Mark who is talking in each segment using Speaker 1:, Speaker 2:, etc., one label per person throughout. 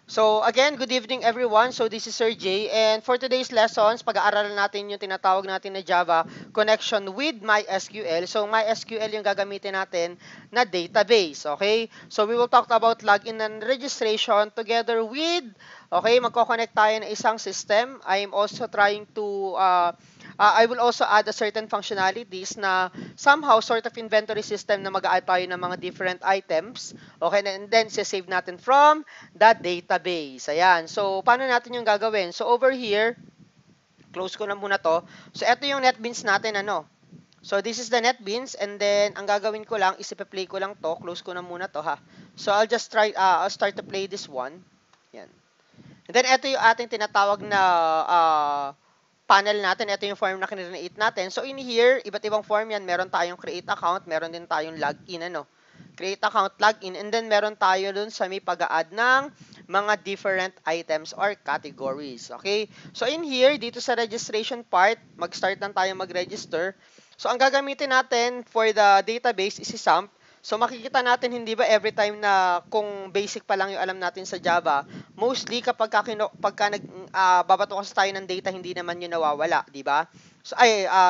Speaker 1: So again, good evening everyone. So this is Sir Jay, and for today's lessons, pag-aaralan natin yung tinatawag natin na Java connection with MySQL. So MySQL yung gagamitin natin na database, okay? So we will talk about login and registration together with, okay, magko-connect tayo ng isang system. I am also trying to I will also add a certain functionalities na somehow sort of inventory system na mag-add tayo ng mga different items. Okay, and then save natin from the database. Ayan. So, paano natin yung gagawin? So, over here, close ko na muna to. So, ito yung NetBeans natin, ano. So, this is the NetBeans, and then, ang gagawin ko lang is ipa-play ko lang to. Close ko na muna to, ha. So, I'll start to play this one. Yan. And then, ito yung ating tinatawag na panel natin. Ito yung form na kinreate natin. So, in here, iba't ibang form yan. Meron tayong create account, meron din tayong login, ano. Create account, login, and then meron tayo dun sa may pag-add ng mga different items or categories. Okay? So, in here, dito sa registration part, mag-start lang tayo mag-register. So, ang gagamitin natin for the database is si SAMP. So, makikita natin, hindi ba, every time na kung basic pa lang yung alam natin sa Java, mostly pagka babato kasi tayo ng data, hindi naman yun nawawala, di ba? So,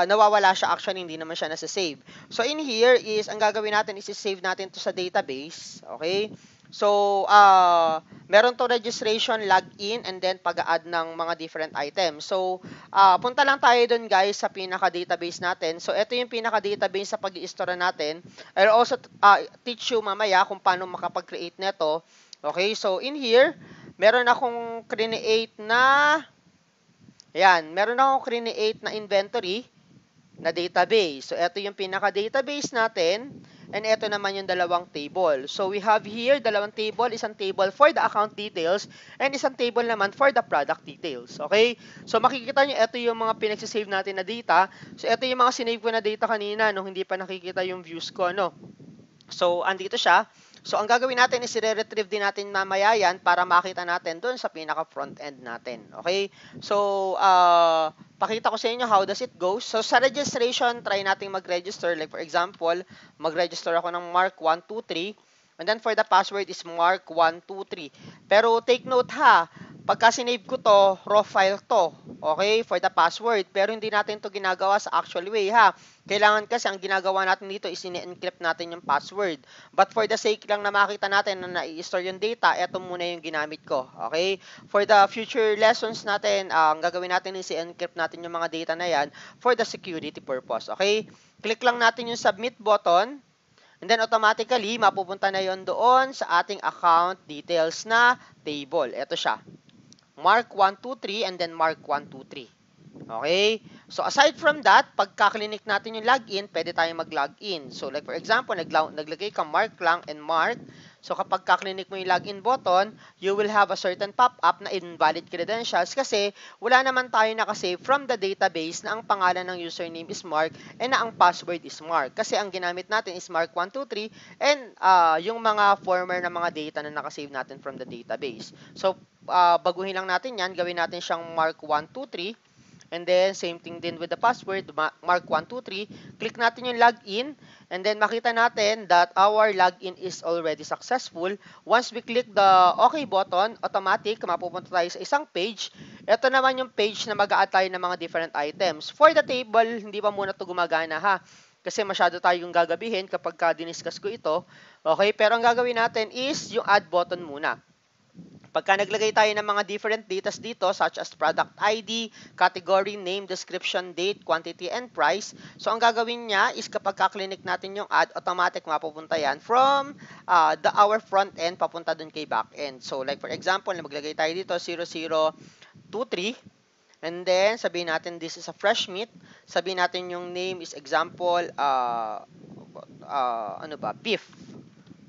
Speaker 1: nawawala siya actually, hindi naman siya nasa-save. So, in here is, ang gagawin natin is i-save natin to sa database. Okay? So, meron to registration, login, and then pag-add ng mga different items. So, punta lang tayo dun guys sa pinaka-database natin. So, ito yung pinaka-database sa pag-i-store natin. I'll also teach you mamaya kung paano makapag-create nito. Okay? So, in here, meron akong create na meron akong create na inventory na database. So, ito yung pinaka-database natin. And ito naman yung dalawang table. So, we have here dalawang table. Isang table for the account details and isang table naman for the product details. Okay? So, makikita nyo, ito yung mga pinagsisave natin na data. So, ito yung mga sinave ko na data kanina nung hindi pa nakikita yung views ko. No? So, andito siya. So, ang gagawin natin is i-retrieve din natin mamaya yan para makita natin doon sa pinaka-front end natin. Okay? So, pakita ko sa inyo how does it go. So, sa registration, try natin mag-register. Like, for example, mag-register ako ng Mark123. And then, for the password is Mark123. Pero, take note ha, pagka sinave ko to, raw file to. Okay? For the password. Pero, hindi natin to ginagawa sa actual way ha. Kailangan kasi ang ginagawa natin dito is ini-encrypt natin yung password. But for the sake lang na makita natin na na-i-store yung data, eto muna yung ginamit ko. Okay? For the future lessons natin, ang gagawin natin is i-encrypt natin yung mga data na yan for the security purpose. Okay? Click lang natin yung submit button. And then automatically, mapupunta na yon doon sa ating account details na table. Ito siya. Mark123 and then Mark123. Okay? So, aside from that, pagka-clinic natin yung login, pwede tayong mag-login. So, like for example, naglagay ka Mark lang and Mark. So, kapag ka-clinic mo yung login button, you will have a certain pop-up na invalid credentials kasi wala naman tayo nakasave from the database na ang pangalan ng username is Mark and na ang password is Mark. Kasi ang ginamit natin is Mark123 and yung mga former na mga data na nakasave natin from the database. So, baguhin lang natin yan. Gawin natin siyang Mark123. And then, same thing din with the password, Mark123. Click natin yung login. And then, makita natin that our login is already successful. Once we click the OK button, automatic, mapupunta tayo sa isang page. Ito naman yung page na mag-a-add tayo ng mga different items. For the table, hindi pa muna ito gumagana ha. Kasi masyado tayong gagabihin kapag diniscuss ko ito. Okay, pero ang gagawin natin is yung add button muna. Pagka naglagay tayo ng mga different datas dito such as product ID, category, name, description, date, quantity, and price. So, ang gagawin niya is kapag ka-clinic natin yung add, automatic mapupunta yan from our front end papunta dun kay back end. So, like for example, maglagay tayo dito 0023. And then, sabihin natin this is a fresh meat. Sabihin natin yung name is example, beef.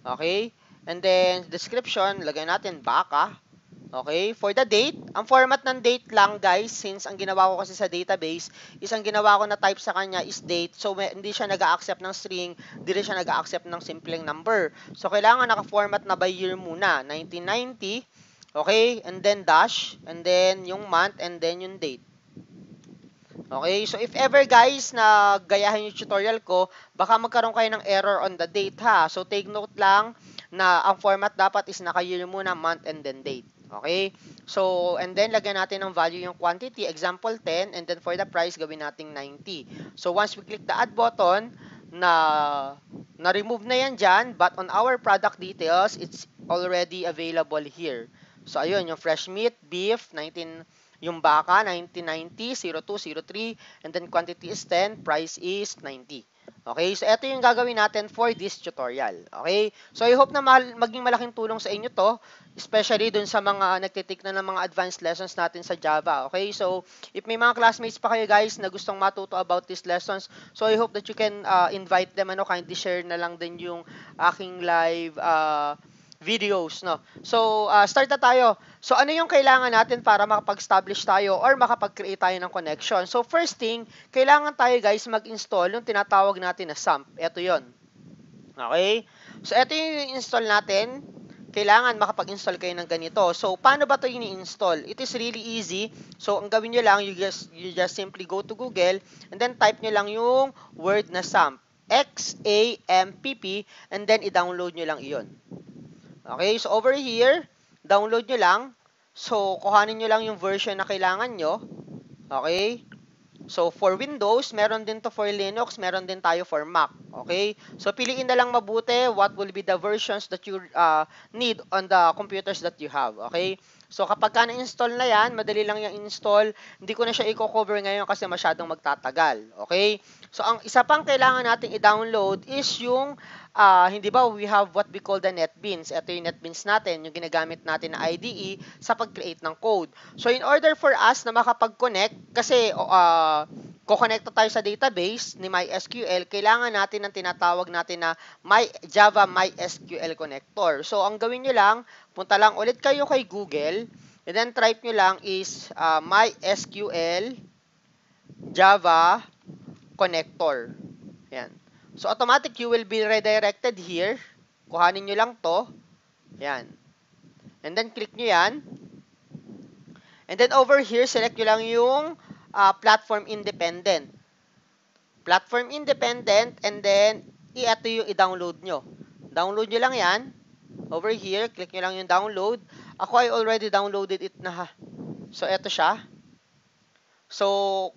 Speaker 1: Okay? And then, description, lagay natin baka. Okay? For the date, ang format ng date lang guys, since ang ginawa ko kasi sa database, is ang ginawa ko na type sa kanya is date. So, hindi siya nag-accept ng string, hindi rin siya nag-accept ng simpleng number. So, kailangan naka-format na by year muna. 1990, okay? And then dash, and then yung month, and then yung date. Okay, so if ever guys na gayahin yung tutorial ko, baka magkaroon kayo ng error on the date ha. So take note lang na ang format dapat is naka-year muna, month, and then date. Okay? So, and then lagyan natin ng value yung quantity, example 10, and then for the price, gawin natin 90. So, once we click the add button, na-remove na yan dyan, but on our product details, it's already available here. So, ayun, yung fresh meat, beef, 19, yung baka, 1990, 0203, and then quantity is 10, price is 90. Okay, so ito yung gagawin natin for this tutorial. Okay, so I hope na maging malaking tulong sa inyo to, especially dun sa mga nagtitik na ng mga advanced lessons natin sa Java. Okay, so if may mga classmates pa kayo guys na gustong matuto about these lessons, so I hope that you can invite them, kindly share na lang din yung aking live videos, no? So, start na tayo. So, ano yung kailangan natin para makapag-establish tayo or makapag-create tayo ng connection? So, first thing, kailangan tayo guys mag-install yung tinatawag natin na SAMP. Ito yon. Okay? So, ito yung install natin. Kailangan makapag-install kayo ng ganito. So, paano ba ito ini-install? It is really easy. So, ang gawin nyo lang, you just simply go to Google and then type nyo lang yung word na SAMP. XAMPP and then i-download nyo lang iyon. Okay, so over here, download nyo lang. So, kuhanin nyo lang yung version na kailangan nyo. Okay? So, for Windows, meron din to for Linux, meron din tayo for Mac. Okay? So, piliin na lang mabuti what will be the versions that you need on the computers that you have. Okay? So, kapag ka na-install na yan, madali lang yung install. Hindi ko na siya i-cover ngayon kasi masyadong magtatagal. Okay? So, ang isa pang kailangan nating i-download is yung, hindi ba, we have what we call the NetBeans. Ito yung NetBeans natin, yung ginagamit natin na IDE sa pag-create ng code. So, in order for us na makapag-connect, kasi, kukonekta tayo sa database ni MySQL, kailangan natin ng tinatawag natin na Java MySQL connector. So, ang gawin nyo lang, punta lang ulit kayo kay Google, and then type nyo lang is MySQL Java connector. Yan. So, automatic you will be redirected here. Kuhanin nyo lang to. Yan. And then, click nyo yan. And then, over here, select nyo lang yung platform independent. Platform independent, and then, ito yung i-download nyo. Download nyo lang yan. Over here, click nyo lang yung download. Ako, I already downloaded it na ha. So, ito siya. So,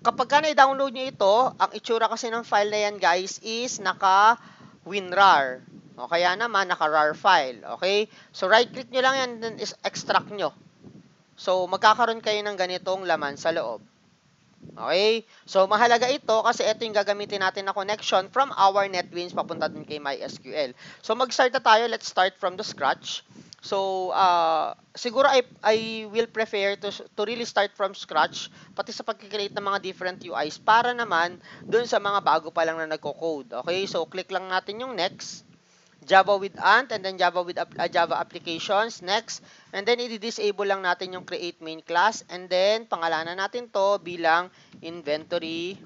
Speaker 1: kapag ka na-download nyo ito, ang itsura kasi ng file na yan, guys, is naka-WinRAR. O kaya naman, naka-RAR file. Okay? So, right-click nyo lang yan, then is extract nyo. So, magkakaroon kayo ng ganitong laman sa loob. Okay? So, mahalaga ito kasi ito yung gagamitin natin na connection from our NetBeans papunta din kay MySQL. So, mag-start na tayo. Let's start from the scratch. So, siguro I will prefer to really start from scratch, pati sa pag-create ng mga different UIs para naman dun sa mga bago pa lang na nagko-code. Okay? So, click lang natin yung next. Java with Ant, and then Java with Java applications, next. And then, i-disable lang natin yung create main class, and then, pangalanan natin to bilang inventory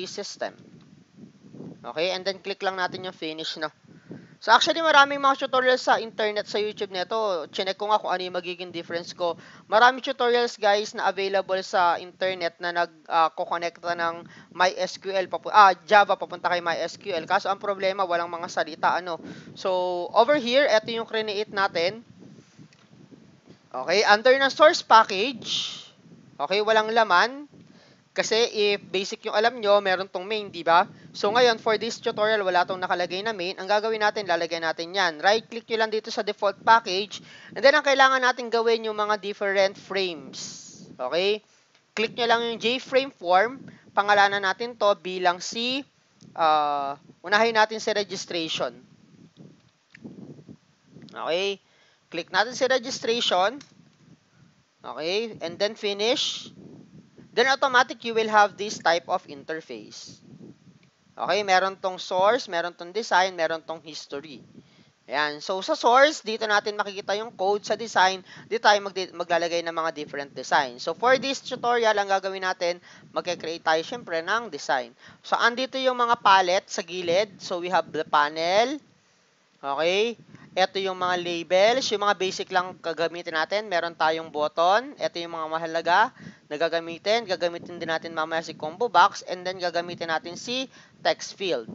Speaker 1: system. Okay, and then, click lang natin yung finish na. So, actually, maraming mga tutorials sa internet, sa YouTube nito. Chinek ko nga kung ano yung magiging difference ko. Maraming tutorials, guys, na available sa internet na nag-connecta ng MySQL, Java papunta kay MySQL. Kaso, ang problema, walang mga salita, ano. So, over here, ito yung create natin. Okay, under na source package. Okay, walang laman. Kasi if basic yung alam nyo, meron tong main, di ba? So ngayon, for this tutorial, wala tong nakalagay na main. Ang gagawin natin, lalagyan natin yan. Right-click nyo lang dito sa default package. And then, ang kailangan natin gawin yung mga different frames. Okay? Click nyo lang yung JFrame form. Pangalanan natin to bilang si, unahin natin si registration. Okay? Click natin si registration. Okay? And then finish. Then automatic you will have this type of interface. Okay, meron tong source, meron tong design, meron tong history. Ayan. So sa source, dito natin makikita yung code. Sa design, dito tayo maglalagay ng mga different design. So for this tutorial, ang gagawin natin, magke-create tayo syempre ng design. So andito yung mga palette sa gilid. So we have the panel. Okay. Ito yung mga labels, yung mga basic lang gagamitin natin. Meron tayong button. Ito yung mga mahalaga na gagamitin. Gagamitin din natin mamaya si combo box, and then gagamitin natin si text field.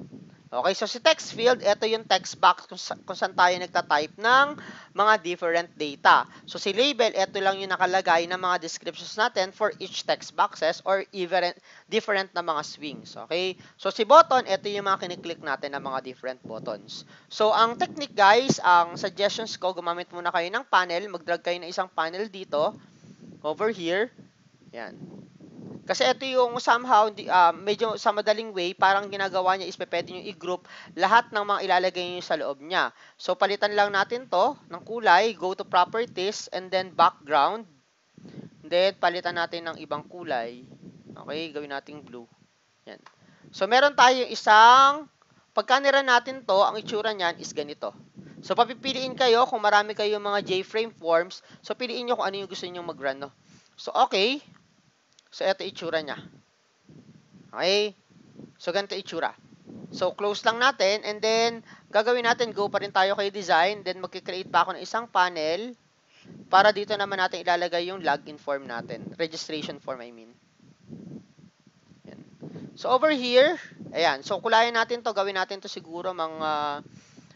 Speaker 1: Okay, so si text field, ito yung text box kung saan tayo nagta-type ng mga different data. So si label, ito lang yung nakalagay ng mga descriptions natin for each text boxes or even different na mga swings. Okay, so si button, ito yung mga kiniklik natin ng mga different buttons. So ang technique guys, ang suggestions ko, gumamit muna kayo ng panel, mag-drag kayo ng isang panel dito, over here, yan. Kasi ito yung somehow, medyo sa madaling way, parang ginagawa niya is pwede nyo i-group lahat ng mga ilalagay nyo sa loob niya. So, palitan lang natin to ng kulay, go to properties, and then background. Then, palitan natin ng ibang kulay. Okay, gawin natin blue. Yan. So, meron tayo isang, pagka nira natin to, ang itsura niyan is ganito. So, papipiliin kayo kung marami kayong mga JFrame forms. So, piliin nyo kung ano yung gusto nyo mag-run. No? So, okay. So, ito itsura niya. Okay? So, ganito itsura. So, close lang natin. And then, gagawin natin, go pa rin tayo kay design. Then, magkikreate pa ako ng isang panel para dito naman natin ilalagay yung login form natin. Registration form, I mean. Yan. So, over here, ayan. So, kulayan natin to. Gawin natin to siguro mga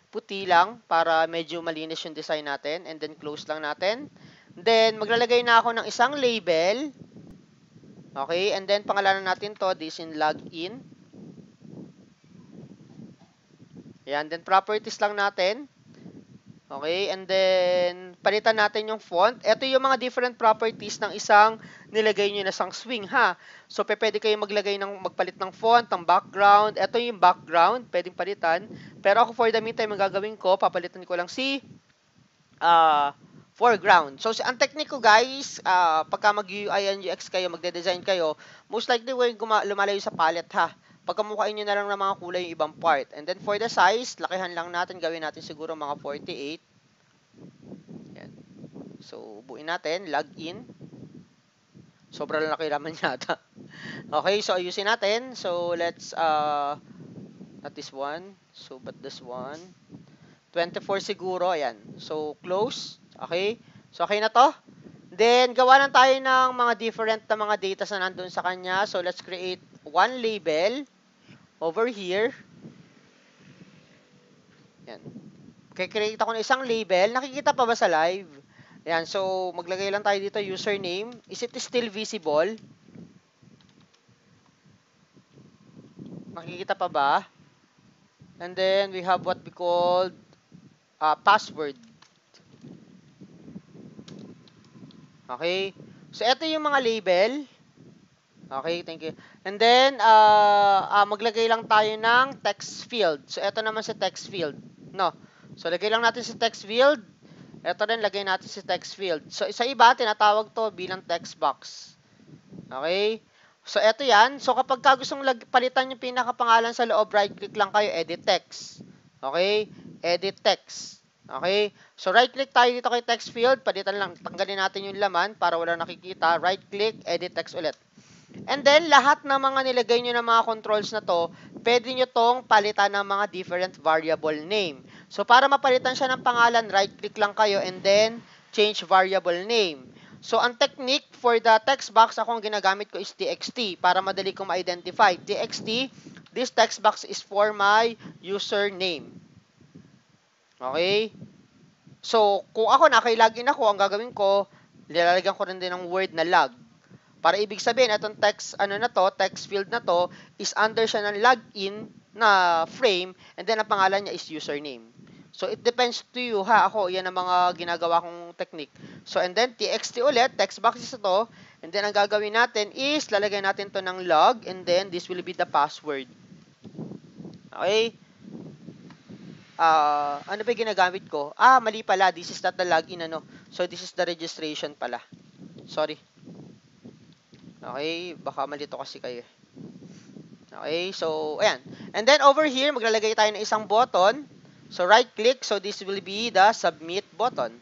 Speaker 1: puti lang para medyo malinis yung design natin. And then, close lang natin. Then, maglalagay na ako ng isang label. Okay, and then pangalanan natin to, this in login. Ayan, then properties lang natin. Okay, and then palitan natin yung font. Ito yung mga different properties ng isang nilagay nyo na isang swing, ha. So, pwede kayo magpalit ng font, ng background. Ito yung background, pwedeng palitan. Pero ako for the meantime, ang gagawin ko, papalitan ko lang si foreground. So, ang technique ko guys, pagka mag-UI and UX kayo, magde-design kayo, most likely we're lumalayo sa palette ha. Pagkamukain nyo na lang ng mga kulay yung ibang part. And then for the size, lakihan lang natin, gawin natin siguro mga 48. Yan. So, buuin natin, login. Sobrang laki naman yata. Okay, so ayusin natin. So, let's, not this one. So, but this one. 24 siguro, ayan. So, close. Okay? So, okay na to. Then, gawa lang tayo ng mga different na mga data na nandun sa kanya. So, let's create one label over here. Yan. Create ako ng isang label. Nakikita pa ba sa live? Yan. So, maglagay lang tayo dito, username. Is it still visible? Nakikita pa ba? And then, we have what we call password. Okay? So, ito yung mga label. Okay, thank you. And then, maglagay lang tayo ng text field. So, ito naman sa text field. No. So, lagay lang natin sa text field. Ito din, lagay natin sa text field. So, sa iba, tinatawag to bilang text box. Okay? So, ito yan. So, kapag gustong palitan yung pinakapangalan sa loob, right-click lang kayo, edit text. Okay? Edit text. Okay? So, right-click tayo dito kay text field. Palitan lang, tanggalin natin yung laman para wala nakikita. Right-click, edit text ulit. And then, lahat ng mga nilagay nyo ng mga controls na to, pwede nyo tong palitan ng mga different variable name. So, para mapalitan siya ng pangalan, right-click lang kayo and then change variable name. So, ang technique for the text box, akong ginagamit ko is txt para madali kong ma-identify. Txt, this text box is for my username. Okay? So, kung ako naka-login ako, ang gagawin ko, nilalagyan ko rin din ng word na log. Para ibig sabihin, itong text, text field na to, is under siya ng login na frame, and then ang pangalan niya is username. So, it depends to you, ha? Ako, yan ang mga ginagawa kong technique. So, and then, txt ulit, text box is ito, and then ang gagawin natin is, lalagay natin to ng log, and then, this will be the password. Okay? Ano ba ginagamit ko? Mali pala, this is not the login, So, this is the registration pala. Sorry. Okay, baka malito kasi kayo. Okay, so, ayan. And then, over here, maglalagay tayo ng isang button. So, right-click. So, this will be the submit button.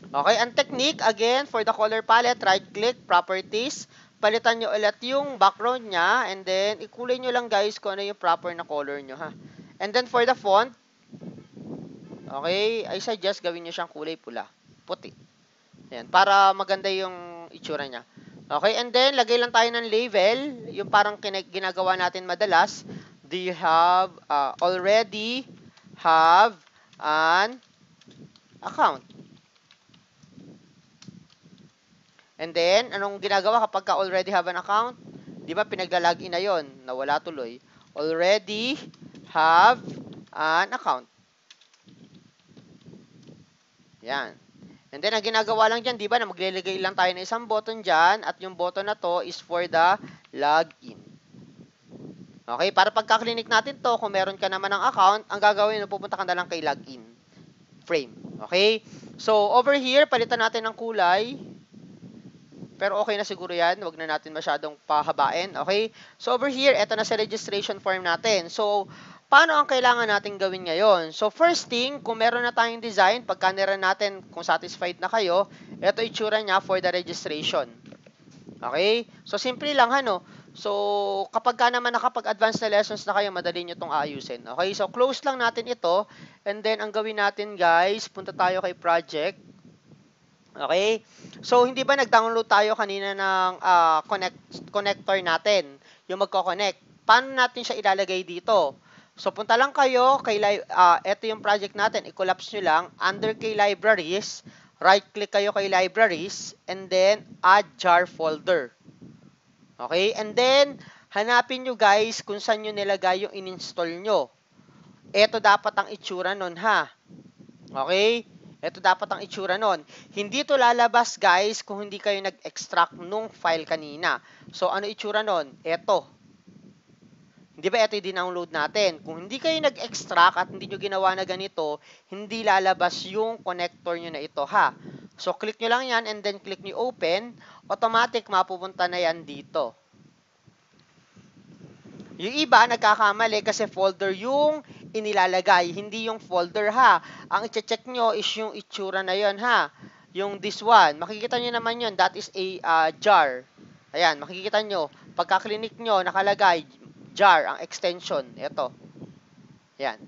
Speaker 1: Okay, ang technique, again, for the color palette, right-click, properties. Palitan nyo ulit yung background niya. And then, ikulay nyo lang, guys, kung ano yung proper na color nyo, ha. And then, for the font, okay, I suggest gawin nyo siyang kulay pula. Puti. Ayan, para maganda yung itsura niya. Okay, and then, lagay lang tayo ng label, yung parang ginagawa natin madalas, do you have already have an account? And then, anong ginagawa kapag ka already have an account? Di ba pinagla-login na yon, nawala tuloy. Already have an account. Yan. And then, ang ginagawa lang dyan, di ba, na maglalagay lang tayo ng isang button dyan, at yung button na to is for the login. Okay, para pagka-clinic natin to, kung meron ka naman ng account, ang gagawin, pupunta ka na lang kay login frame. Okay? So, over here, palitan natin ng kulay. Pero okay na siguro yan. Huwag na natin masyadong pahabain. Okay? So, over here, eto na sa registration form natin. So, paano ang kailangan natin gawin ngayon? So, first thing, kung meron na tayong design, pagka nira natin, kung satisfied na kayo, eto itsura niya for the registration. Okay? So, simple lang, ano? So, kapag ka naman nakapag-advance na lessons na kayo, madali nyo itong ayusin. Okay? So, close lang natin ito. And then, ang gawin natin, guys, punta tayo kay project. Okay? So, hindi ba nag-download tayo kanina ng connector natin? Yung magko-connect. Paano natin siya ilalagay dito? So, punta lang kayo kay ito yung project natin. I-collapse nyo lang. Under kay libraries, right-click kayo kay libraries, and then add jar folder. Okay? And then, hanapin nyo guys kung saan nyo nilagay yung in-install nyo. Ito dapat ang itsura nun, ha? Okay? Ito dapat ang itsura nun. Hindi to lalabas, guys, kung hindi kayo nag-extract nung file kanina. So, ano itsura nun? Ito. Hindi ba ito yung dinownload natin? Kung hindi kayo nag-extract at hindi nyo ginawa na ganito, hindi lalabas yung connector nyo na ito, ha? So, click nyo lang yan and then click nyo open. Automatic, mapupunta na yan dito. Yung iba, nagkakamali kasi folder yung inilalagay, hindi yung folder, ha. Ang i-check nyo is yung itsura na yon, ha. Yung this one, makikita nyo naman yun, that is a jar. Ayan, makikita nyo, pagka-clinic nyo, nakalagay, jar, ang extension, ito. Ayan.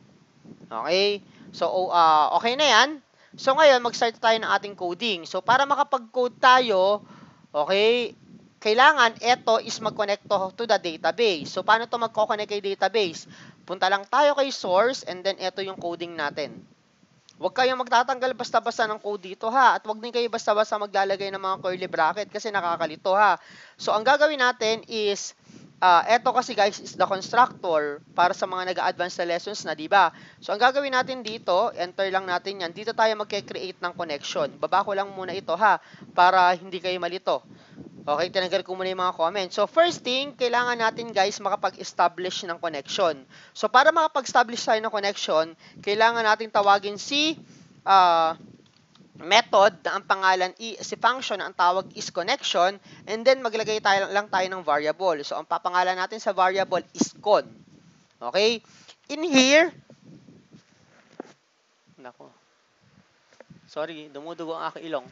Speaker 1: Okay? So, okay na yan. So, ngayon, mag-start tayo ng ating coding. So, para makapag-code tayo, okay, kailangan ito is mag-connect to the database. So, paano to magko-connect kay database? Punta lang tayo kay source and then ito yung coding natin. Huwag kayong magtatanggal basta-basta ng code dito, ha. At huwag din kayo basta-basta maglalagay ng mga curly bracket kasi nakakalito, ha. So, ang gagawin natin is, ito kasi guys is the constructor para sa mga nag-advance na lessons na, diba? So, ang gagawin natin dito, enter lang natin yan. Dito tayo magke-create ng connection. Baba ko lang muna ito, ha, para hindi kayo malito. Okay, tinanggal ko muna yung mga comments. So, first thing, kailangan natin guys makapag-establish ng connection. So, para makapag-establish tayo ng connection, kailangan natin tawagin si method na ang pangalan si function na ang tawag is connection, and then maglagay lang tayo ng variable. So, ang papangalan natin sa variable is con. Okay? In here, nako. Sorry, dumudugo ang aking ilong.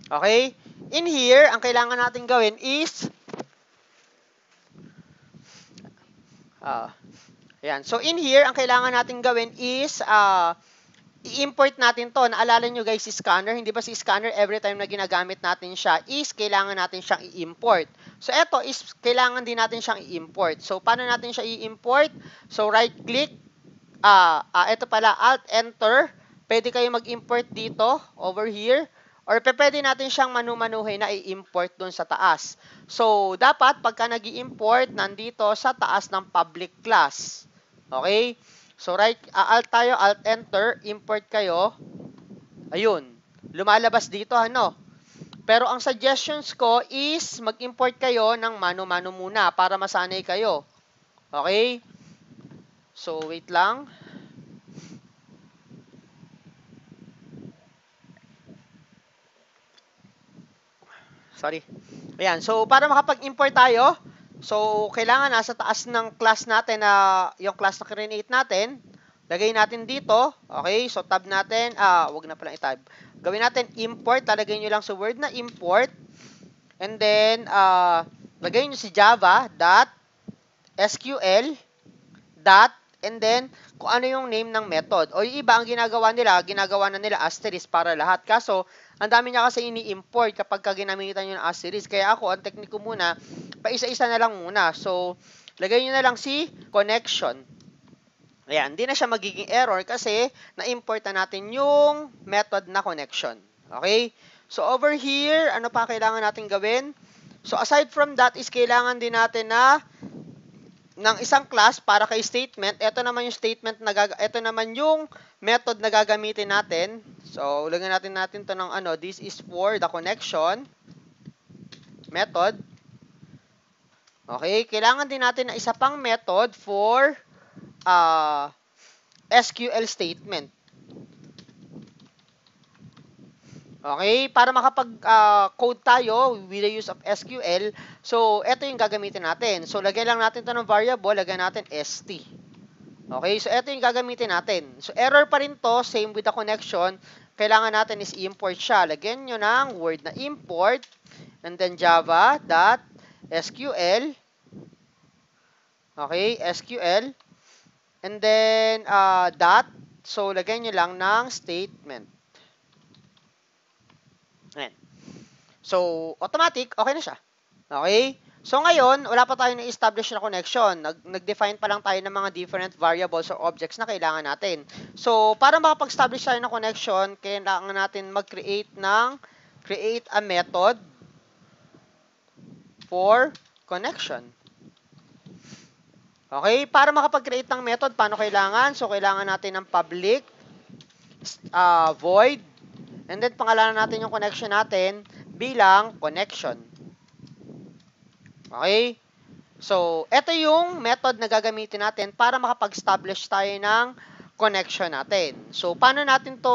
Speaker 1: Okay? In here, ang kailangan natin gawin is ayan. So, in here, ang kailangan natin gawin is i-import natin to. Naalala nyo guys, si scanner. Hindi ba si scanner, every time na ginagamit natin siya, is kailangan natin siyang i-import. So, eto is kailangan din natin siyang i-import. So, paano natin siya i-import? So, right-click. Ito pala, Alt-Enter. Pwede kayo mag-import dito, over here. Or pwede natin siyang manu-manuhin na i-import dun sa taas. So, dapat pagka nag-i-import, nandito sa taas ng public class. Okay? So, Alt tayo, Alt-Enter, import kayo. Ayun. Lumalabas dito, ano? Pero ang suggestions ko is mag-import kayo ng manu-manu muna para masanay kayo. Okay? So, wait lang. Sorry. Ayan. So, para makapag-import tayo, so, kailangan nasa taas ng class natin na yung class na create natin. Lagay natin dito. Okay. So, tab natin. Wag na palang i-tab. Gawin natin import. Lalagay nyo lang sa word na import. And then, lagay nyo si java.sql. And then, kung ano yung name ng method. O yung iba, ang ginagawa na nila asterisk para lahat. Kaso, ang dami niya kasi ini-import kapag ginamitan nyo ng asterisk. Kaya ako, ang technique ko muna, paisa-isa na lang muna. So, lagay nyo na lang si connection. Ayan, hindi na siya magiging error kasi na-import na natin yung method na connection. Okay? So, over here, ano pa kailangan natin gawin? So, aside from that is kailangan din natin na ng isang class para kay statement. Ito naman yung statement na ito naman yung method na gagamitin natin. So, lagyan natin to ng ano, this is for the connection method. Okay, kailangan din natin na isa pang method for SQL statement. Okay, para makapag-code tayo with the use of SQL, so ito yung gagamitin natin. So lagay lang natin to ng variable, lagay natin ST. Okay, so ito yung gagamitin natin. So error pa rin to, same with the connection. Kailangan natin is import siya. Lagyan nyo ng word na import, and then java.sql. Okay, SQL. And then dot, so lagyan nyo lang ng statement. Ayan. So, automatic, okay na siya. Okay? So, ngayon, wala pa tayo na-establish na connection. Nag-define pa lang tayo ng mga different variables or objects na kailangan natin. So, para makapag-establish tayo ng connection, kailangan natin mag-create a method for connection. Okay? Para makapag-create ng method, paano kailangan? So, kailangan natin ng public void, and then pangalanan natin yung connection natin bilang connection. Okay? So, ito yung method na gagamitin natin para makapag-establish tayo ng connection natin. So, paano natin to,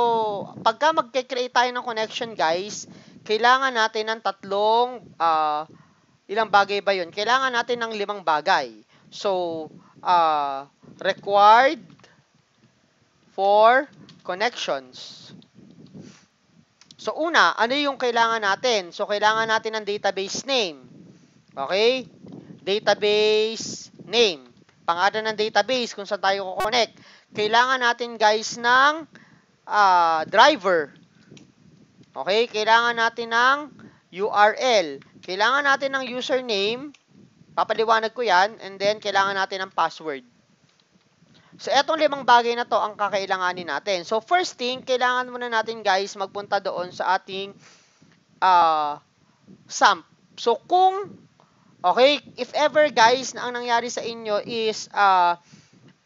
Speaker 1: pagka mag-create tayo ng connection, guys, kailangan natin ng tatlong, ilang bagay ba yun? Kailangan natin ng 5 bagay. So, required for connections. So, una, ano yung kailangan natin? So, kailangan natin ng database name. Okay? Database name. Pangalan ng database kung saan tayo kukonect. Kailangan natin, guys, ng driver. Okay? Kailangan natin ng URL. Kailangan natin ng username. Papaliwanag ko yan. And then, kailangan natin ng password. So, etong 5 bagay na to ang kakailanganin natin. So, first thing, kailangan muna natin, guys, magpunta doon sa ating SAMP. So, okay, if ever, guys, na ang nangyari sa inyo is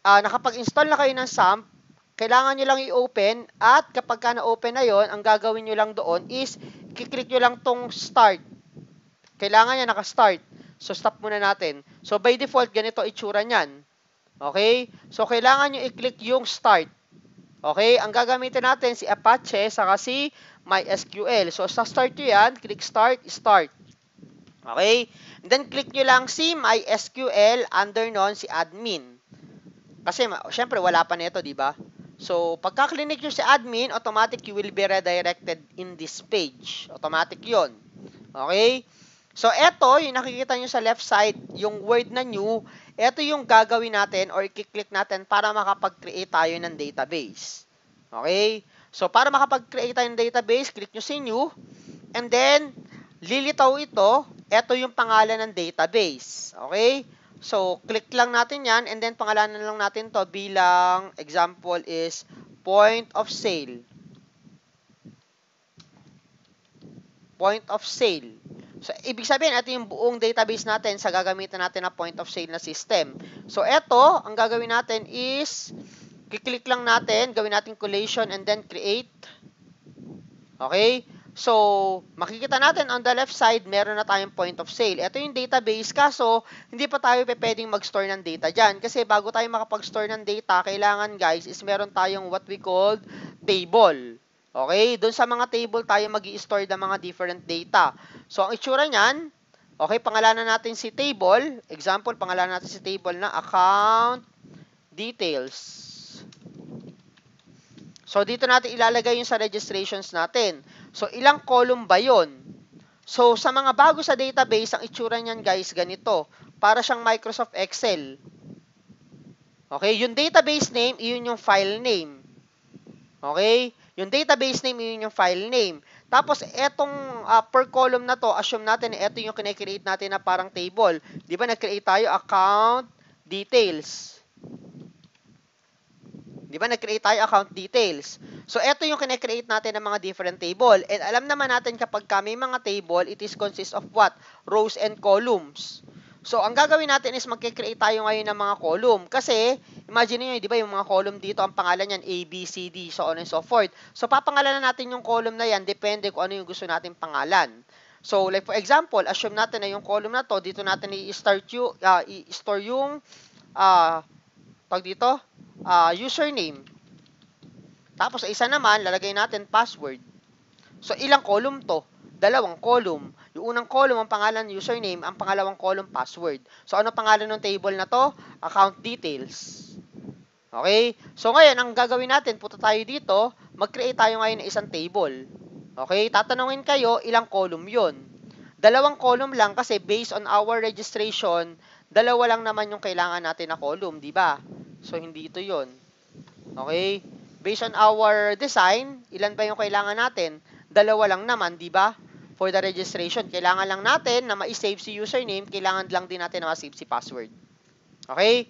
Speaker 1: nakapag-install na kayo ng SAMP, kailangan nyo lang i-open at kapag ka na-open na yon, ang gagawin nyo lang doon is kiklik nyo lang tong start. Kailangan niya naka-start. So, stop muna natin. So, by default, ganito itsura niyan. Okay? So, kailangan nyo i-click yung start. Okay? Ang gagamitin natin si Apache saka si MySQL. So, sa start nyo yan, click start, start. Okay? And then, click nyo lang si MySQL, under nun si admin. Kasi, syempre, wala pa nito, di ba? So, pagka-click nyo si admin, automatic you will be redirected in this page. Automatic yon. Okay? So, eto, yung nakikita nyo sa left side, yung word na new, eto yung gagawin natin or i-click natin para makapag-create tayo ng database. Okay? So, para makapag-create tayo ng database, click nyo si new, and then, lilitaw ito, eto yung pangalan ng database. Okay? So, click lang natin yan, and then, pangalanan lang natin to bilang, example is, point of sale. Point of sale. So, ibig sabihin, ito yung buong database natin sa gagamitan natin na point of sale na system. So, ito, ang gagawin natin is, kiklik lang natin, gawin natin collation, and then create. Okay? So, makikita natin on the left side, meron na tayong point of sale. Ito yung database, kaso, hindi pa tayo pwedeng mag-store ng data dyan. Kasi bago tayo makapag-store ng data, kailangan, guys, is meron tayong what we called table. Okay? Doon sa mga table tayo mag-i-store ng mga different data. So, ang itsura niyan, okay, pangalanan natin si table. Example, pangalanan natin si table na account details. So, dito natin ilalagay yung sa registrations natin. So, ilang column ba yun? So, sa mga bago sa database, ang itsura niyan, guys, ganito. Para siyang Microsoft Excel. Okay? Yung database name, iyon yung file name. Okay? Yung database name, yun yung file name. Tapos, etong per column na to, assume natin na ito yung kinecreate natin na parang table. Di ba, nag-create tayo account details. Di ba, nag-create tayo account details. So, ito yung kinecreate natin ng mga different table. And alam naman natin kapag may mga table, it is consists of what? Rows and columns. So, ang gagawin natin is magkikreate tayo ngayon ng mga column. Kasi, imagine niyo, di ba, yung mga column dito, ang pangalan niyan, A, B, C, D, so on and so forth. So, papangalanan natin yung column na yan, depende kung ano yung gusto natin pangalan. So, like for example, assume natin na yung column na to, dito natin i-store yung, tawag dito, username. Tapos, sa isa naman, lalagay natin password. So, ilang column to? Dalawang column. Yung unang column, ang pangalan username, ang pangalawang column, password. So, ano pangalan ng table na to? Account details. Okay? So, ngayon, ang gagawin natin, punta tayo dito, mag-create tayo ngayon ng isang table. Okay? Tatanungin kayo, ilang column yun? Dalawang column lang kasi based on our registration, dalawa lang naman yung kailangan natin na column, di ba? So, hindi ito yun. Okay? Based on our design, ilan ba yung kailangan natin? Dalawa lang naman, di ba? For the registration, kailangan lang natin na ma-save si username, kailangan lang din natin na ma-save si password. Okay?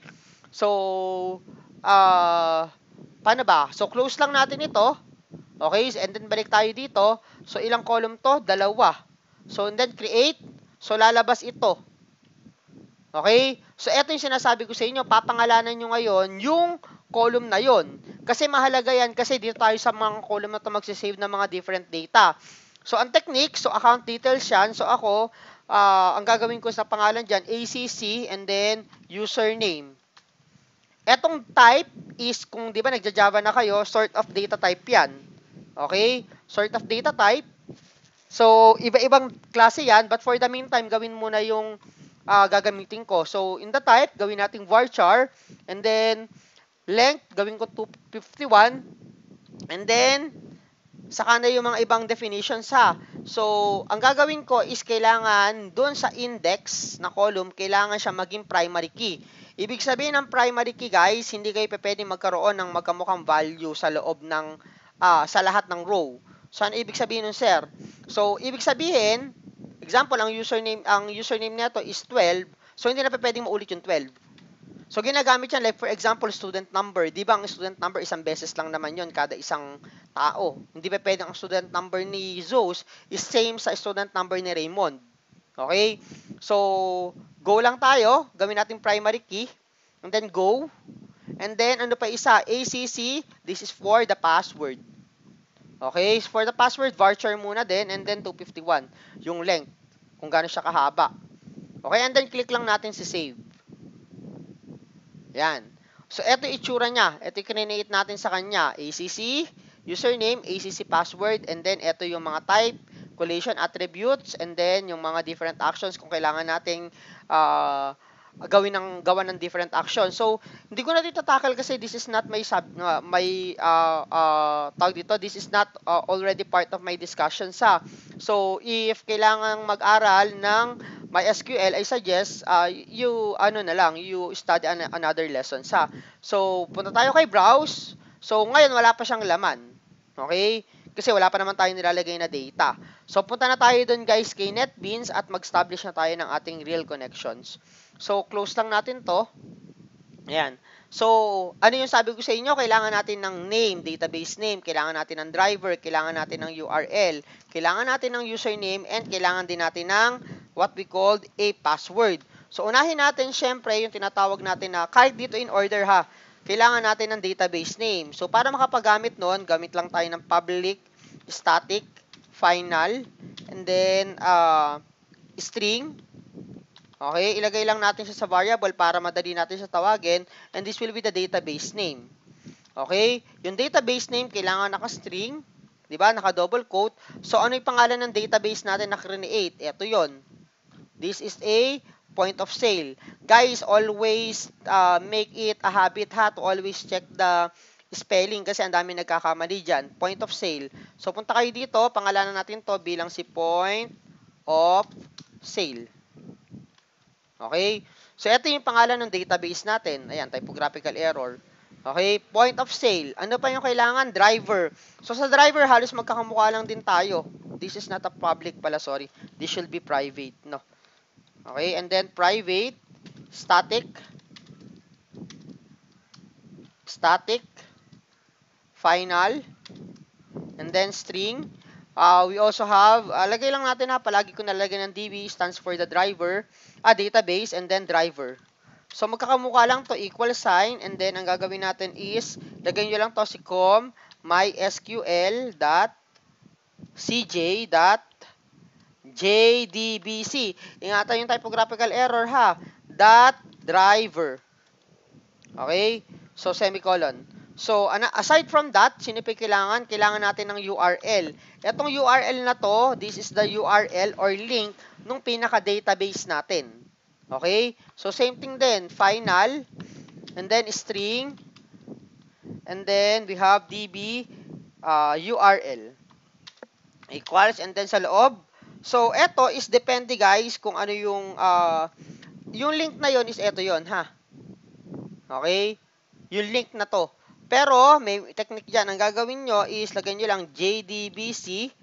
Speaker 1: So, paano ba? So, close lang natin ito. Okay? And then, balik tayo dito. So, ilang column to? Dalawa. So, and then, create. So, lalabas ito. Okay? So, ito yung sinasabi ko sa inyo. Papangalanan nyo ngayon yung column na yon. Kasi mahalaga yan kasi dito tayo sa mga column na ito magsisave ng mga different data. So, ang technique, so account details yan. So, ako, ang gagawin ko sa pangalan dyan, ACC and then username. Etong type is, kung di ba nagja-Java na kayo, sort of data type yan. Okay? Sort of data type. So, iba-ibang klase yan, but for the meantime, gawin muna yung gagamitin ko. So, in the type, gawin nating varchar, and then, length, gawin ko 251, and then, saka na yung mga ibang definitions ha. So, ang gagawin ko is kailangan doon sa index na column, kailangan siya maging primary key. Ibig sabihin ng primary key guys, hindi kayo pwedeng magkaroon ng magkamukhang value sa loob ng, sa lahat ng row. So, ano ibig sabihin nun, sir? So, ibig sabihin, example, ang username nito is 12, so hindi na pwedeng maulit yung 12. So, ginagamit yan, like for example, student number. Di ba, ang student number, isang beses lang naman yon kada isang tao. Hindi pa pwedeng ang student number ni Zeus is same sa student number ni Raymond. Okay? So, go lang tayo. Gawin natin primary key. And then, go. And then, ano pa isa? ACC. This is for the password. Okay? For the password, varchar muna din. And then, 251. Yung length. Kung gaano siya kahaba. Okay? And then, click lang natin si save. Yan. So, ito itsura niya. Ito yung kinenate natin sa kanya. ACC, username, ACC password, and then ito yung mga type, collation attributes, and then yung mga different actions kung kailangan nating gawa ng different actions. So, hindi ko na dito tackle kasi this is not my tawag dito, this is not already part of my discussion sa. So, if kailangan mag-aral ng MySQL, I suggest you study another lesson sa. So, punta tayo kay browse. So, ngayon wala pa siyang laman. Okay? Kasi wala pa naman tayong nilalagay na data. So, punta na tayo dun guys kay NetBeans at mag-establish na tayo ng ating real connections. So, close lang natin to. Ayan. So, ano yung sabi ko sa inyo? Kailangan natin ng name, database name, kailangan natin ng driver, kailangan natin ng URL, kailangan natin ng username, and kailangan din natin ng what we called a password. So, unahin natin syempre yung tinatawag natin na, kahit dito in order ha, kailangan natin ng database name. So, para makapagamit nun, gamit lang tayo ng public, static, final, and then, string. Okay, ilagay lang natin siya sa variable para madali natin siya tawagin, and this will be the database name. Okay, yung database name kailangan naka-string, di ba? Naka-double quote. So, ano yung pangalan ng database natin na create? Ito yon. This is a point of sale. Guys, always make it a habit ha to always check the spelling kasi ang dami nagkakamali dyan. Point of sale. So, punta kayo dito, pangalanan natin to bilang si point of sale. Okay? So, ito yung pangalan ng database natin. Ayan, typographical error. Okay, point of sale. Ano pa yung kailangan? Driver. So, sa driver, halos magkakamukha lang din tayo. This is not a public pala, sorry. This should be private, no? Okay, and then private, static, static, final, and then string. We also have, lagay lang natin ha, palagi ko nalagay ng DB, stands for the driver, database, and then driver. So, magkakamukha lang to, equal sign, and then ang gagawin natin is, lagay nyo lang to si com mysql.cj.jdbc. Ingatan yung typographical error ha, dot driver. Okay? So, semicolon. So, aside from that, sino pa kailangan? Kailangan natin ng URL. Itong URL na to, this is the URL or link nung pinaka-database natin. Okay? So, same thing din. Final, and then string, and then we have db URL. Equals, and then sa loob. So, eto is depende guys kung ano yung link na yon is eto yon ha. Okay? Yung link na to. Pero, may technique dyan. Ang gagawin nyo is, lagay nyo lang JDBC,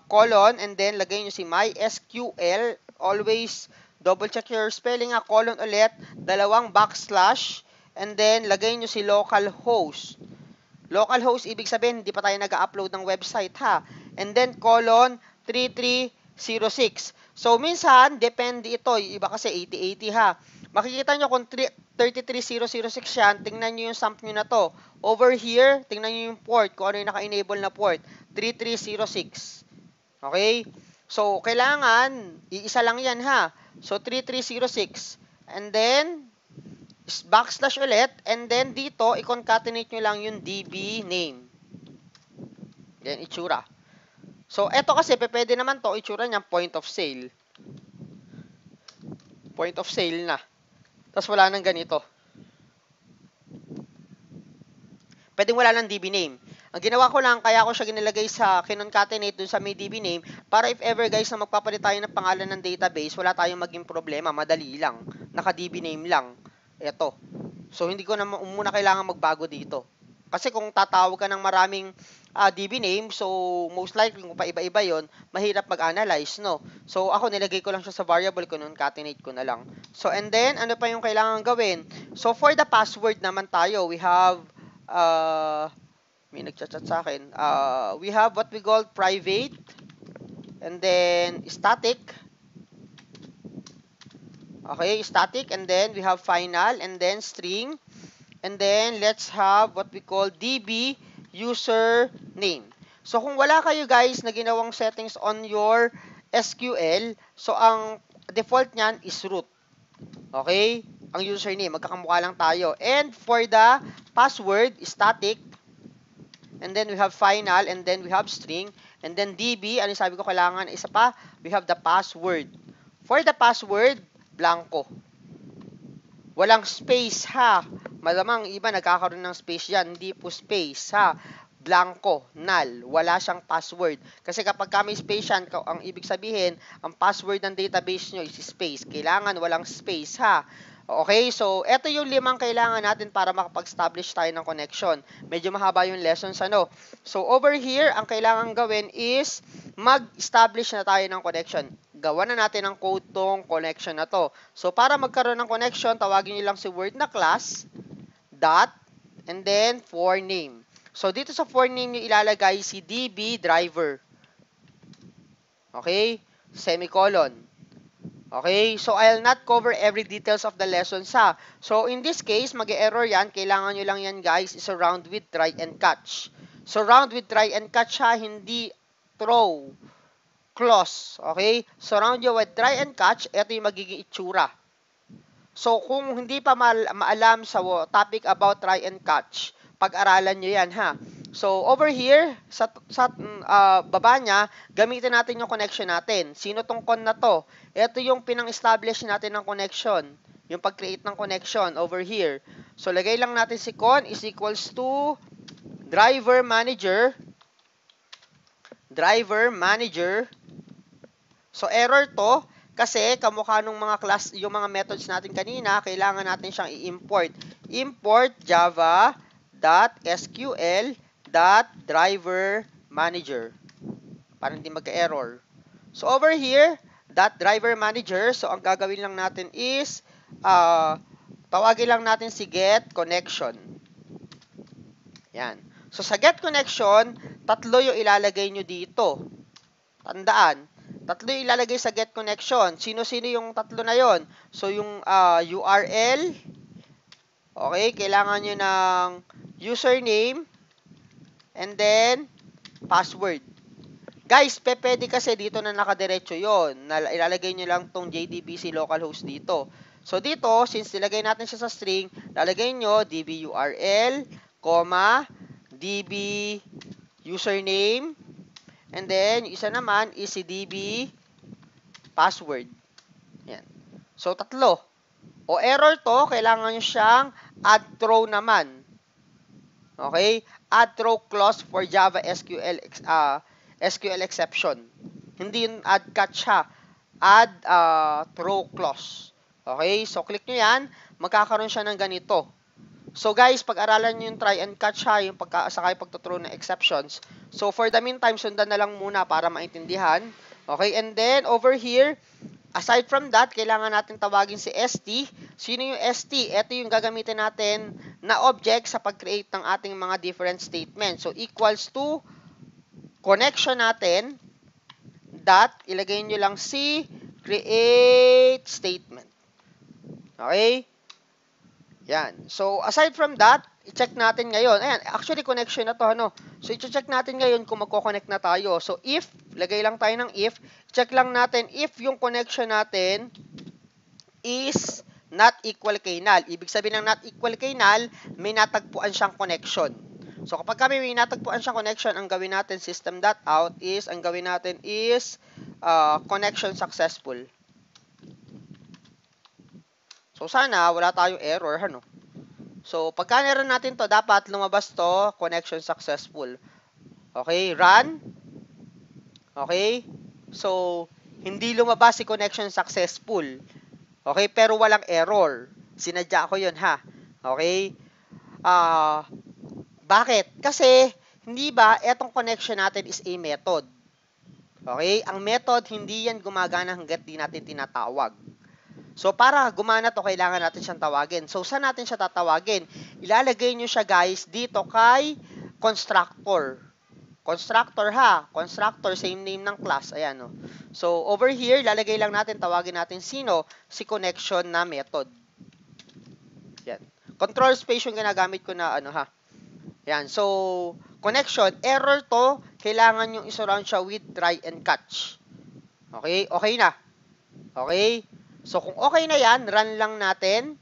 Speaker 1: colon, and then lagay nyo si MySQL. Always double check your spelling colon ulit, dalawang backslash, and then lagay nyo si localhost. Localhost, ibig sabihin, hindi pa tayo nag-upload ng website ha. And then, colon, 3306. So, minsan, depende ito. Iba kasi 8080 ha. Makikita nyo kung 33006 yan, tingnan nyo yung sump nyo na to. Over here, tingnan nyo yung port, kung ano yung naka-enable na port. 3306. Okay? So, kailangan, iisa lang yan ha. So, 3306. And then, backslash ulit. And then, dito, i-concatenate nyo lang yung DB name. Then, itsura. So, eto kasi, pwede naman to, itsura niya, point of sale. Point of sale na. Tapos wala nang ganito. Pwedeng wala ng DB name. Ang ginawa ko lang, kaya ko siya ginilagay sa kinoncatenate dun sa may DB name para if ever guys na magpapalit tayo ng pangalan ng database, wala tayong maging problema. Madali lang. Naka-DB name lang. Ito. So, hindi ko na muna kailangan magbago dito. Kasi kung tatawag ka ng maraming DB name, so most likely kung paiba-iba yon, mahirap mag-analyze, no? So, ako nilagay ko lang siya sa variable ko, concatenate ko na lang. So, and then, ano pa yung kailangan gawin? So, for the password naman tayo, we have, may nagchat-chat sa akin, we have what we call private, and then static. Okay, static, and then we have final, and then string. And then, let's have what we call DB username. So, kung wala kayo guys na ginawang settings on your SQL, so ang default niyan is root. Okay? Ang username, magkakamukha lang tayo. And for the password, static. And then we have final, and then we have string. And then DB, ano sabi ko kailangan? Isa pa, we have the password. For the password, blanco. Walang space ha. Malamang iba nagkakaroon ng space yan. Hindi po space ha. Blanco, null. Wala siyang password. Kasi kapag may space yan, ang ibig sabihin, ang password ng database nyo is space. Kailangan walang space ha. Okay, so ito yung 5 kailangan natin para makapag-establish tayo ng connection. Medyo mahaba yung lessons ano. So over here, ang kailangan gawin is mag-establish na tayo ng connection. Gawa na natin ang code tong connection na to. So para magkaroon ng connection, tawagin niyo lang si word na class, dot, and then for name. So dito sa for name niyo ilalagay si DB driver. Okay? Semicolon. Okay, so I'll not cover every details of the lessons ha. So in this case, mag-error yan. Kailangan nyo lang yan guys, is round with try and catch. So round with try and catch ha, hindi throw, close. Okay, so round nyo with try and catch, ito yung magiging itsura. So kung hindi pa maalam sa topic about try and catch, pag-aralan nyo yan ha. So, over here, sa baba niya, gamitin natin yung connection natin. Sino tong con na to? Ito yung pinang-establish natin ng connection. Yung pag-create ng connection over here. So, lagay lang natin si con is equals to driver manager. Driver manager. So, error to. Kasi, kamukha nung mga class, yung mga methods natin kanina, kailangan natin siyang i-import. import java.sql.driver.manager para hindi magka-error. So, over here, .driver manager. So, ang gagawin lang natin is, tawagin lang natin si get connection. Yan. So, sa get connection, tatlo yung ilalagay nyo dito. Tandaan, tatlo yung ilalagay sa get connection. Sino-sino yung tatlo na yon? So, yung URL, okay, kailangan nyo ng username, and then, password. Guys, pwede kasi dito na nakadiretso yon. Ilalagay nyo lang tong JDBC localhost dito. So, dito, since nilagay natin siya sa string, lalagay nyo db URL, db username, and then, yung isa naman is si db password. Yan. So, tatlo. O error to, kailangan nyo siyang add throw naman. Okay? Add throw clause for Java SQL exception. Hindi yung add catch ha. Add throw clause. Okay? So, click nyo yan. Magkakaroon siya ng ganito. So, guys, pag-aralan nyo yung try and catch ha, yung sakay pagtuthrow ng exceptions. So, for the meantime, sundan na lang muna para maintindihan. Okay? And then, over here, aside from that, kailangan natin tawagin si ST. Sino yung ST? Ito yung gagamitin natin na object sa pag-create ng ating mga different statements. So, equals to connection natin, dot, ilagay nyo lang si create statement. Okay? Yan. So, aside from that, i-check natin ngayon. Ayan, actually, connection na to, ano? So, i-check natin ngayon kung magko-connect na tayo. So, if, lagay lang tayo ng if, check lang natin if yung connection natin is not equal kay null. Ibig sabihin ng not equal kay null, may natagpuan siyang connection. So, kapag kami may natagpuan siyang connection, ang gawin natin, system.out is, ang gawin natin is, connection successful. So, sana, wala tayong error, ano? So, pagka na-run natin to, dapat lumabas to, connection successful. Okay, run. Okay? So, hindi lumabas si connection successful. Okay, pero walang error. Sinadya ko yun, ha? Okay? Bakit? Kasi, hindi ba, etong connection natin is a method. Okay? Ang method, hindi yan gumagana hanggat di natin tinatawag. So, para gumana to, kailangan natin siyang tawagin. So, saan natin siya tatawagin? Ilalagay nyo siya, guys, dito kay constructor. Constructor, ha? Constructor, same name ng class. Ayan, no? So, over here, ilalagay lang natin, tawagin natin sino? Si connection na method. Yan. Control space yung ginagamit ko na, ano, ha? Yan. So, connection, error to, kailangan yung isurround siya with try and catch. Okay? Okay na. Okay? So, kung okay na yan, run lang natin.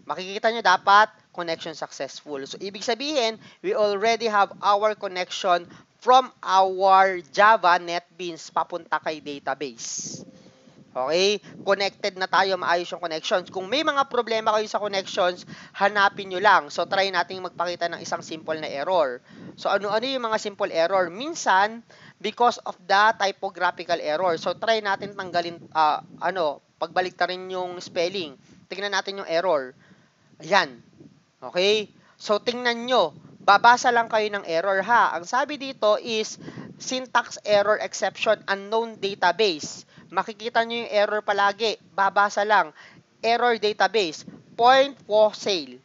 Speaker 1: Makikita nyo dapat, connection successful. So, ibig sabihin, we already have our connection from our Java NetBeans papunta kay database. Okay? Connected na tayo, maayos yung connections. Kung may mga problema kayo sa connections, hanapin nyo lang. So, try natin magpakita ng isang simple na error. So, ano-ano yung mga simple error? Minsan, because of the typographical error. So, try natin tanggalin, pagbalik ta rin yung spelling. Tingnan natin yung error. Ayan. Okay? So, tingnan nyo. Babasa lang kayo ng error, ha? Ang sabi dito is, syntax error exception unknown database. Makikita nyo yung error palagi. Babasa lang. Error database. Point for sale.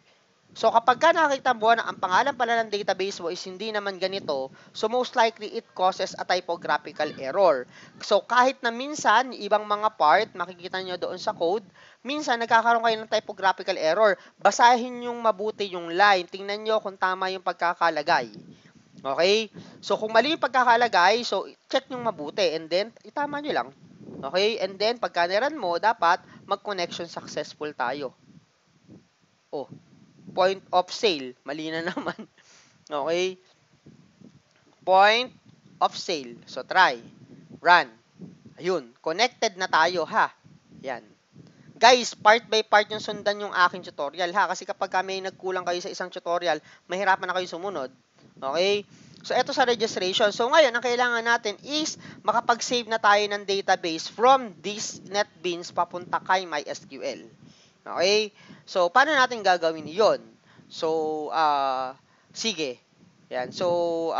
Speaker 1: So, kapag ka nakita mo na ang pangalan pala ng database mo is hindi naman ganito, so most likely it causes a typographical error. So, kahit na minsan, ibang mga part, makikita nyo doon sa code, minsan nagkakaroon kayo ng typographical error. Basahin yung mabuti yung line. Tingnan nyo kung tama yung pagkakalagay. Okay? So, kung mali yung pagkakalagay, so, check yung mabuti and then, itama nyo lang. Okay? And then, pagka niran mo, dapat mag-connection successful tayo. Oh, point of sale. Mali na naman. Okay? Point of sale. So, try. Run. Ayun. Connected na tayo, ha? Yan. Guys, part by part yung sundan yung aking tutorial, ha? Kasi kapag may nagkulang kayo sa isang tutorial, mahirapan na kayo sumunod. Okay? So, ito sa registration. So, ngayon, ang kailangan natin is makapag-save na tayo ng database from this NetBeans papunta kay MySQL. Okay? So, paano natin gagawin yon? So, sige. Yan. So,